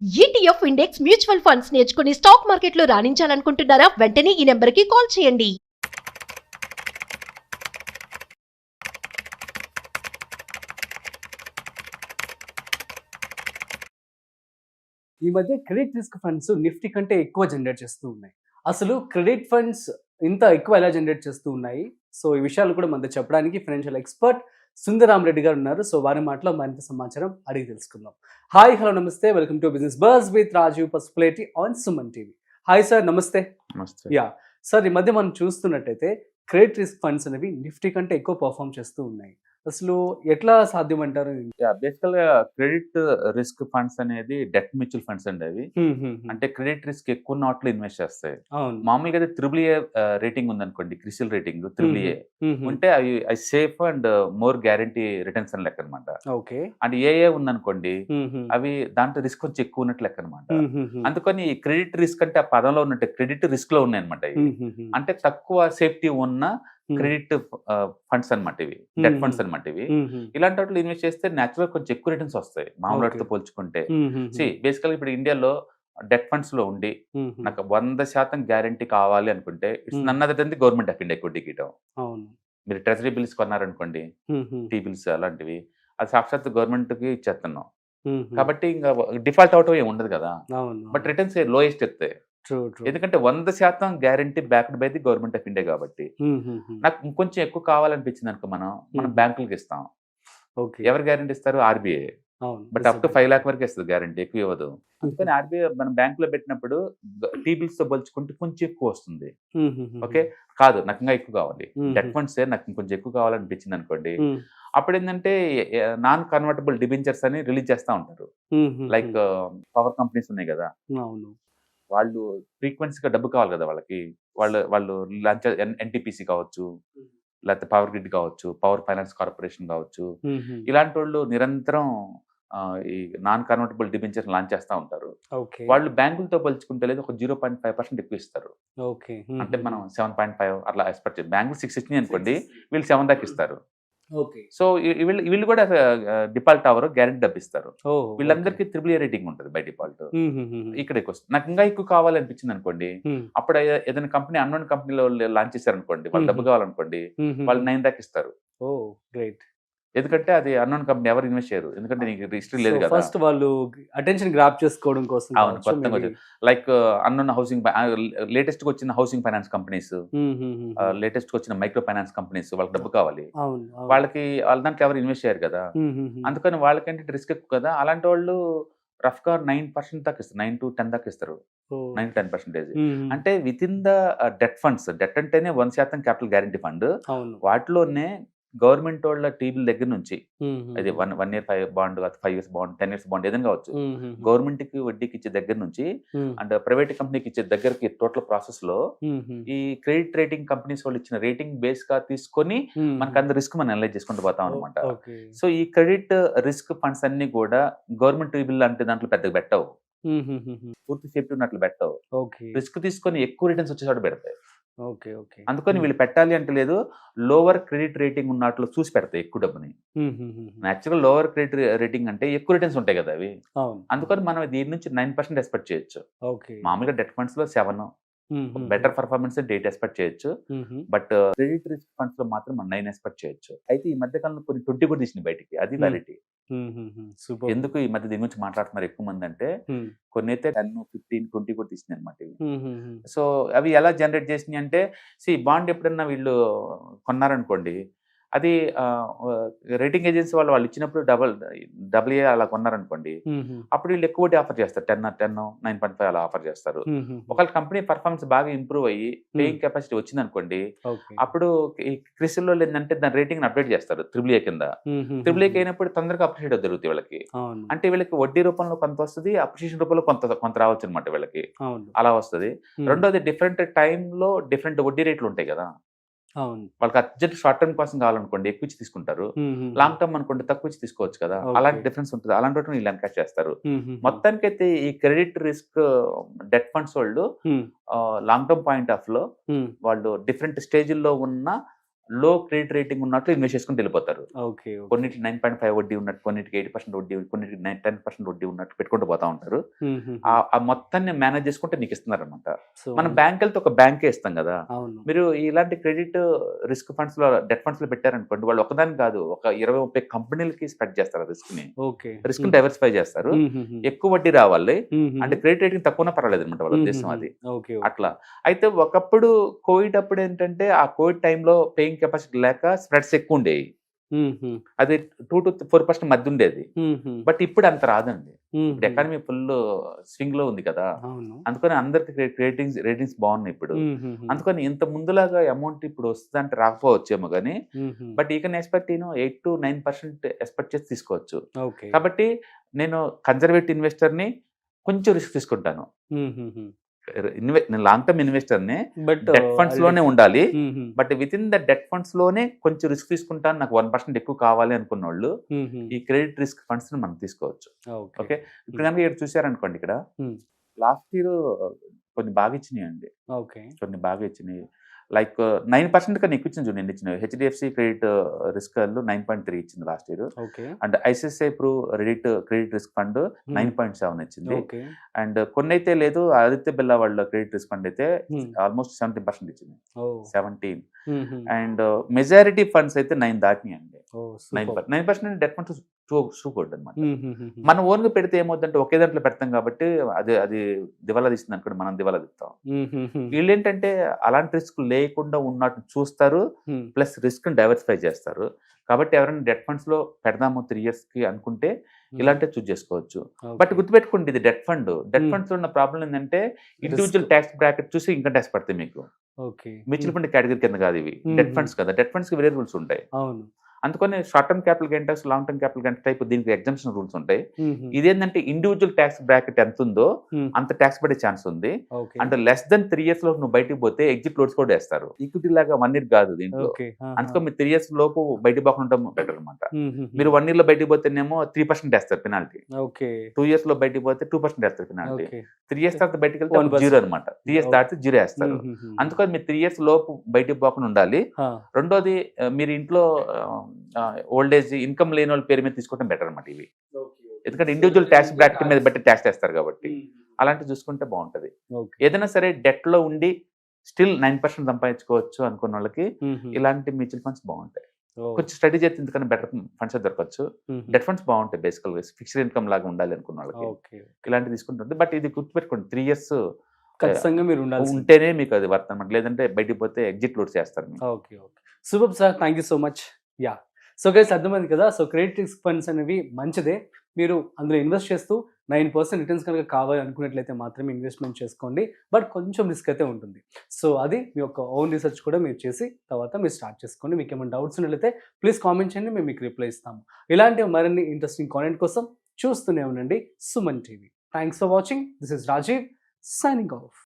ETF index mutual funds నేర్చుకుని stock మార్కెట్లో రాణించాలనుకుంటున్నారా? వెంటనే ఈ నెంబర్కి కాల్ చేయండి. ఈ మధ్య క్రెడిట్ రిస్క్ ఫండ్స్ నిఫ్టీ కంటే ఎక్కువ జనరేట్ చేస్తూ ఉన్నాయి. అసలు క్రెడిట్ ఫండ్స్ ఇంత ఎక్కువ ఎలా జనరేట్ చేస్తూ ఉన్నాయి? సో ఈ విషయాలు కూడా మనతో చెప్పడానికి ఫైనాన్షియల్ ఎక్స్పర్ట్ సుందరాం రెడ్డి గారు ఉన్నారు. సో వారి మాటలో మరింత సమాచారం అడిగి తెలుసుకుందాం. హాయ్, హలో, నమస్తే, welcome to business buzz with Rajeev Pasupuleti on Suman TV. Hi sir, నమస్తే. నమస్తే. యా సార్, ఈ మధ్య మనం చూస్తున్నట్టయితే క్రెడిట్ రిస్క్ ఫండ్స్ అనేవి నిఫ్టీ కంటే ఎక్కువ పర్ఫామ్ చేస్తూ ఉన్నాయి. అసలు ఎట్లా సాధ్యం అంటారు? బేసికల్ గా క్రెడిట్ రిస్క్ ఫండ్స్ అనేది డెట్ మ్యూచువల్ ఫండ్స్ అండి అవి. అంటే క్రెడిట్ రిస్క్ ఎక్కువ నాట్లు ఇన్వెస్ట్ చేస్తాయి. అవును. మామూలుగా అయితే త్రిబుల్ రేటింగ్ ఉందనుకోండి, క్రిసిల్ రేటింగ్ త్రిబుల్ ఉంటే అవి safe and more guarantee returns అని లెక్క అనమాట. ఓకే. అండ్ ఉందనుకోండి, అవి దాంట్లో రిస్క్ కొంచెం ఎక్కువ ఉన్నట్లు లెక్క అనమాట. అందుకని క్రెడిట్ రిస్క్ అంటే ఆ పదంలో ఉన్నట్టు క్రెడిట్ రిస్క్ లో ఉన్నాయి అనమాట. అంటే తక్కువ సేఫ్టీ ఉన్న క్రెడిట్ ఫండ్స్ అనమాట ఇవి, డెట్ ఫండ్స్ అనమాట ఇవి. ఇలాంటి వాటిలో ఇన్వెస్ట్ చేస్తే న్యాచురల్ కొంచెం ఎక్కువ రిటర్న్స్ వస్తాయి మామూలు వాటితో పోల్చుకుంటే. బేసికల్ ఇప్పుడు ఇండియాలో డెట్ ఫండ్స్ లో ఉండి నాకు 100% గ్యారంటీ కావాలి అనుకుంటే it's none other than the government of India equity గీయడం. మీరు ట్రెజరీ బిల్స్ కొన్నారనుకోండి, టీ బిల్స్ అలాంటివి, అది సాక్షాత్ గవర్నమెంట్ కి ఇచ్చేస్తున్నాం. కాబట్టి ఇంకా డిఫాల్ట్ అవటం ఏమి ఉండదు కదా, బట్ రిటర్న్స్ లోయెస్ట్ ఎత్తాయి. ఎందుకంటే 100% guarantee backed by the government of India కాబట్టి. నాకు ఇంకొంచెం ఎక్కువ కావాలనిపించింది అనుకో, మనం బ్యాంకులకు ఇస్తాం. ఎవరు గ్యారంటీ ఇస్తారు? RBI. But up to 5 lakh వరకు ఇస్తుంది గ్యారంటీ, ఎక్కువ ఇవ్వదు. అందుకని ఆర్బీఐ మనం బ్యాంకులో పెట్టినప్పుడు టీ బిల్స్ తో పోల్చుకుంటే కొంచెం ఎక్కువ వస్తుంది. ఓకే, కాదు నాకు ఇంకా ఎక్కువ కావాలి, డెట్ ఫండ్స్ నాకు ఇంకొంచెం ఎక్కువ కావాలనిపించింది అనుకోండి, అప్పుడు ఏంటంటే నాన్ కన్వర్టబుల్ డిబెంచర్స్ అని రిలీజ్ చేస్తూ ఉంటారు. లైక్ పవర్ కంపెనీస్ ఉన్నాయి కదా, వాళ్ళు ఫ్రీక్వెన్సీగా డబ్బు కావాలి కదా వాళ్ళకి, వాళ్ళు లంచ్ ఎన్టీపీసీ కావచ్చు, లేకపోతే పవర్ గ్రిడ్ కావచ్చు, పవర్ ఫైనాన్స్ కార్పొరేషన్ కావచ్చు, ఇలాంటి వాళ్ళు నిరంతరం ఈ నాన్ కన్వర్టబుల్ డిబెంచర్ లాంచ్ చేస్తూ ఉంటారు. వాళ్ళు బ్యాంకులతో పోల్చుకుంటే లేదు, ఒక 0.5% ఎక్కువ ఇస్తారు. అంటే మనం 7.5 అట్లా ఎక్స్పెక్ట్ చేయాలి. బ్యాంకులు 6 ఇచ్చినాయి అనుకోండి, వీళ్ళు 7 దాకా ఇస్తారు. సో వీళ్ళు కూడా డిఫాల్ట్ అవర్ గ్యారెంటీ డబ్బు ఇస్తారు. వీళ్ళందరికీ త్రిబుల్ రేటింగ్ ఉంటుంది బై డిఫాల్ట్. ఇక్కడ ఎక్కువ నాకు ఇంకా ఎక్కువ కావాలనిపించింది అనుకోండి, అప్పుడు ఏదైనా కంపెనీ అన్నోన్ కంపెనీలో లాంచ్ చేశారు అనుకోండి, వాళ్ళు డబ్బు కావాలనుకోండి, వాళ్ళు 9 దాకా ఇస్తారు. ఎందుకంటే అది అన్నోన్ కంపెనీ, ఎవరు ఇన్వెస్ట్ చేయరు, ఎందుకంటే నీకు హిస్టరీ లేదు కదా. ఫస్ట్ వాళ్ళు అటెన్షన్ గ్రాప్ చేసుకోవడం కోసం. అవును, కొత్తగా లైక్ అన్నోన్ హౌసింగ్, లేటెస్ట్ గా వచ్చిన హౌసింగ్ ఫైనాన్స్ కంపెనీస్, లేటెస్ట్ గా వచ్చిన మైక్రో ఫైనాన్స్ కంపెనీస్, వాళ్ళకి డబ్బు కావాలి, వాళ్ళ దాంట్లో ఎవరు ఇన్వెస్ట్ చేయరు కదా. అందుకని వాళ్ళకంటే రిస్క్ ఎక్కువ కదా. అలాంటి వాళ్ళు రఫ్ గా 9% దాకా ఇస్తారు, 9 to 10 దాకా ఇస్తారు, 9 to 10%. అంటే with in the debt funds, debt అంటేనే 1% క్యాపిటల్ గ్యారంటీ ఫండ్, వాటిలోనే గవర్నమెంట్ వాళ్ళ టీబీల దగ్గర నుంచి, అది 1 year bond, 5 years bond, 10 years bond ఏదైనా కావచ్చు, గవర్నమెంట్ కి వడ్డీకి ఇచ్చే దగ్గర నుంచి అండ్ ప్రైవేట్ కంపెనీకి ఇచ్చే దగ్గరకి టోటల్ ప్రాసెస్ లో ఈ క్రెడిట్ రేటింగ్ కంపెనీస్ వాళ్ళు ఇచ్చిన రేటింగ్ బేస్ గా తీసుకొని మనకు అంత రిస్క్ మనం అనలైజ్ చేసుకుంటూ పోతాం అనమాట. సో ఈ క్రెడిట్ రిస్క్ ఫండ్స్ అన్ని కూడా గవర్నమెంట్ టీబీల్ అంటే దాంట్లో పెద్దగా పెట్టవు, పూర్తి సేఫ్టీ ఉన్నట్లు పెట్టవు, రిస్క్ తీసుకొని ఎక్కువ రిటర్న్స్ వచ్చేసాడు పెడతాయి. అందుకని వీళ్ళు పెట్టాలి అంటే లేదు, లోవర్ క్రెడిట్ రేటింగ్ ఉన్నట్లు చూసి పెడతాయి ఎక్కువ డబ్బుని. నేచురల్ లోవర్ క్రెడిట్ రేటింగ్ అంటే ఎక్కువ రిటర్న్స్ ఉంటాయి కదా అవి. అందుకని మనం దీని నుంచి 9% ఎక్స్పెక్ట్ చేయొచ్చు. మామూలుగా డెట్ ఫండ్స్ లో 7 బెటర్ పర్ఫార్మెన్స్ 8 ఎక్స్పెక్ట్ చేయొచ్చు, బట్ క్రెడిట్ రిస్క్ ఫండ్స్ లో మాత్రం మనం 9 ఎక్స్పెక్ట్ చేయొచ్చు. అయితే ఈ మధ్య కాలంలో కొన్ని 20 కూడా తీసినాయి బయటికి, అది వ్యాలిటీ. ఎందుకు ఈ మధ్య దీని గురించి మాట్లాడుతున్నారు ఎక్కువ మంది అంటే, కొన్ని అయితే 10, 15, 20 కూడా తీసినాయి అనమాట ఇవి. సో అవి ఎలా జనరేట్ చేసినాయి అంటే, బాండ్ ఎప్పుడన్నా వీళ్ళు కొన్నారనుకోండి, అది రేటింగ్ ఏజెన్సీ వాళ్ళు ఇచ్చినప్పుడు డబుల్ ఏ అలా కొన్నారనుకోండి, అప్పుడు వీళ్ళు ఎక్కువ ఆఫర్ చేస్తారు, 10, 9.5 అలా ఆఫర్ చేస్తారు. ఒకవేళ కంపెనీ పర్ఫార్మెన్స్ బాగా ఇంప్రూవ్ అయ్యి పేయింగ్ కెపాసిటీ వచ్చింది అనుకోండి, అప్పుడు ఈ క్రిసిల్లో ఏంటంటే దాని రేటింగ్ అప్డేట్ చేస్తారు త్రిబుల్ ఏ కింద. త్రిబుల్ ఏ అయినప్పుడు తొందరగా అప్రిషియేట్ జరుగుతుంది వీళ్ళకి. అంటే వీళ్ళకి వడ్డీ రూపంలో కొంత వస్తుంది, అప్రిషియేషన్ రూపంలో కొంత రావచ్చు అనమాట వీళ్ళకి, అలా వస్తుంది. రెండోది డిఫరెంట్ టైంలో డిఫరెంట్ వడ్డీ రేట్లు ఉంటాయి కదా. వాళ్ళకి అర్జెంట్ షార్ట్ టర్మ్ కోసం కావాలనుకోండి ఎక్కువ ఇచ్చి తీసుకుంటారు, లాంగ్ టర్మ్ అనుకోండి తక్కువ ఇచ్చి తీసుకోవచ్చు కదా. అలాంటి డిఫరెన్స్ ఉంటుంది, అలాంటి వాటిని వీళ్ళు ఎన్కాష్ చేస్తారు. మొత్తానికైతే ఈ క్రెడిట్ రిస్క్ డెట్ ఫండ్స్ వాళ్ళు లాంగ్ టర్మ్ పాయింట్ ఆఫ్ లో వాళ్ళు డిఫరెంట్ స్టేజ్ల్లో ఉన్న లో క్రెడిట్ రేటింగ్ ఉన్నట్లు ఇన్వెస్ట్ చేసుకుని వెళ్ళిపోతారు. ఓకే. కొన్నిటి 9.5 వడ్డీ ఉన్నట్టు, కొన్నిటికి 8% వడ్డీ, కొన్నిటికి 10% వడ్డీ ఉన్నట్టు పెట్టుకుంటూ పోతా ఉంటారు. ఆ మొత్తాన్ని మేనేజ్ చేసుకుంటే మీకు ఇస్తున్నారు అనమాట. మనం బ్యాంక్ వెళ్తే ఒక బ్యాంకే ఇస్తాం కదా. మీరు ఇలాంటి క్రెడిట్ రిస్క్ ఫండ్స్ లో, డెట్ ఫండ్స్ లో పెట్టారనుకోండి, వాళ్ళు ఒకదాని కాదు, ఒక 20-30 కంపెనీలకి స్ప్రెడ్ చేస్తారు రిస్క్ ని డైవర్సిఫై చేస్తారు. ఎక్కువ వడ్డీ రావాలి అంటే క్రెడిట్ రేటింగ్ తక్కువ పర్వాలేదు అనమాట వాళ్ళ ఉద్దేశం అది. అట్లా అయితే ఒకప్పుడు కోవిడ్ అప్పుడు ఏంటంటే ఆ కోవిడ్ టైంలో పేయింగ్ కెపాసిటీ లేక స్ప్రెడ్స్ ఎక్కువ ఉండేవి. అది 2 to 4% మధ్య ఉండేది. బట్ ఇప్పుడు అంత రాదండి. ఇప్పుడు ఎకానమీ ఫుల్ స్వింగ్ లో ఉంది కదా, అందుకని అందరికి రేటింగ్స్ బాగున్నాయి ఇప్పుడు. అందుకని ఇంత ముందులాగా అమౌంట్ ఇప్పుడు వస్తుందంటే రాకపోవచ్చేమో కానీ, బట్ ఈ కెన్ ఎక్స్పెక్ట్ 8 to 9% ఎక్స్పెక్ట్ చేసి తీసుకోవచ్చు. కాబట్టి నేను కన్జర్వేటివ్ ఇన్వెస్టర్ ని, కొంచెం రిస్క్ తీసుకుంటాను. నేను లాంగ్ టర్మ్ ఇన్వెస్టర్ ని, డెట్ ఫండ్స్ లోనే ఉండాలి. But with in the debt funds లోనే కొంచెం రిస్క్ తీసుకుంటాను. నాకు 1% ఎక్కువ కావాలి అనుకున్న వాళ్ళు ఈ క్రెడిట్ రిస్క్ ఫండ్స్ ని మనం తీసుకోవచ్చు. ఓకే, ఇప్పుడు కనుక ఇక్కడ చూసారనుకోండి, ఇక్కడ లాస్ట్ ఇయర్ కొన్ని బాగా ఇచ్చినాయి అండి. కొన్ని బాగా ఇచ్చినాయి. లైక్ 9% కన్నా ఎక్కువ ఇచ్చింది చూడండి ఇచ్చినవి. హెచ్డిఎఫ్సి క్రెడిట్ రిస్క్ 9.3 ఇచ్చింది last year. And ICICI Pru credit risk fund 9.7 ఇచ్చింది. అండ్ కొన్ని అయితే లేదు, ఆదిత్య బిర్లా వాళ్ళ క్రెడిట్ రిస్క్ ఫండ్ అయితే ఆల్మోస్ట్ 17% ఇచ్చింది. 17. అండ్ మెజారిటీ ఫండ్స్ అయితే 9 దాటినాయి అండి. 9% డెట్ ఫండ్స్ సూపర్ అనమాట. మనం ఓన్ గా పెడితే ఏమవుతుందంటే ఒకే దాంట్లో పెడతాం కాబట్టి అది దివాలా తీస్తుంది అనుకోండి, మనం దివాలా తీస్తాం. వీళ్ళు ఏంటంటే అలాంటి రిస్క్ లేకుండా ఉన్నట్టు చూస్తారు, ప్లస్ రిస్క్ డైవర్సిఫై చేస్తారు. కాబట్టి ఎవరైనా డెట్ ఫండ్స్ లో పెడదాము 3 years కి అనుకుంటే ఇలాంటి చూస్ చేసుకోవచ్చు. బట్ గుర్తుపెట్టుకోండి, ఇది డెట్ ఫండ్స్ లో ఉన్న ప్రాబ్లం ఏంటంటే ఇండివిజువల్ ట్యాక్స్ బ్రాకెట్ చూసి ఇన్కమ్ ట్యాక్స్ పడతాయి మీకు. మ్యూచువల్ ఫండ్ కేటగిరీ కింద కాదు ఇవి, డెట్ ఫండ్స్ కదా. డెట్ ఫండ్స్ కి వేరే రూల్స్ ఉంటాయి. అందుకని short term capital gain tax, long term capital gain type దీనికి ఎగ్జామ్షన్ రూల్స్ ఉంటాయి. ఇదేంటంటే ఇండివిజువల్ ట్యాక్స్ బ్రాకెట్ ఎంత ఉందో అంత ట్యాక్స్ పడే ఛాన్స్ ఉంది. అంటే less than 3 years లో నువ్వు బయటకు పోతే ఎగ్జిట్ లోడ్స్ కూడా వేస్తారు. ఈక్విటీ లాగా 1 year కాదు దీంట్లో. అందుకని మీరు 3 years లోపు బయటకు పోకుండా ఉండడం బెటర్ అనమాట. మీరు 1 year లో బయటకు పోతేనేమో 3% వేస్తారు పెనాల్టీ. 2 years లో బయటకు పోతే 2% వేస్తారు పెనాల్టీ. 3 years తర్వాత బయటకు వెళ్తే 0 అనమాట. 3 years దాటితే 0 వేస్తారు. అందుకని మీరు 3 years లోపు బయటకు పోకుండా ఉండాలి. రెండోది, మీరు ఇంట్లో ఓల్డ్ ఏజ్ ఇన్కమ్ లేని వాళ్ళ పేరు మీద తీసుకోవడం బెటర్ అనమాట ఇవి. ఎందుకంటే ఇండివిజువల్ ట్యాక్స్ బ్రాకెట్ మీద బట్టి ట్యాక్స్ వేస్తారు కాబట్టి అలాంటివి చూసుకుంటే బాగుంటది. ఏదైనా సరే డెట్ లో ఉండి స్టిల్ 9% సంపాదించుకోవచ్చు అనుకున్న వాళ్ళకి ఇలాంటి మ్యూచువల్ ఫండ్స్ బాగుంటాయి. కొంచెం స్టడీ చేస్తే ఎందుకన్నా బెటర్ ఫండ్స్ దొరకచ్చు. డెట్ ఫండ్స్ బాగుంటాయి బేసికల్ గా, ఫిక్స్డ్ ఇన్కమ్ లాగా ఉండాలి అనుకున్న వాళ్ళకి ఇలాంటివి తీసుకుంటుంది. బట్ ఇది గుర్తుపెట్టుకోండి, 3 years ఖచ్చితంగా మీరు ఉంటేనే మీకు అది వర్త్ అనమాట. లేదంటే బయటికి పోతే ఎగ్జిట్ లోడ్స్ చేస్తారు. Super sir, thank you so much. Yeah, so guys అర్థమైంది కదా. సో క్రెడిట్ రిస్క్ ఫండ్స్ అనేవి మంచిదే. మీరు అందులో ఇన్వెస్ట్ చేస్తూ 9% రిటర్న్స్ కనుక కావాలి అనుకున్నట్లయితే మాత్రమే ఇన్వెస్ట్మెంట్ చేసుకోండి. బట్ కొంచెం రిస్క్ అయితే ఉంటుంది. సో అది మీ యొక్క ఓన్ రీసెర్చ్ కూడా మీరు చేసి తర్వాత మీరు స్టార్ట్ చేసుకోండి. మీకు ఏమైనా డౌట్స్ ఉన్నట్లయితే ప్లీజ్ కామెంట్ చేయండి, మేము మీకు రిప్లై ఇస్తాము. ఇలాంటి మరిన్ని ఇంట్రెస్టింగ్ కాంటెంట్ కోసం చూస్తూనే ఉండండి Suman TV. Thanks for watching. This is Rajeev signing of.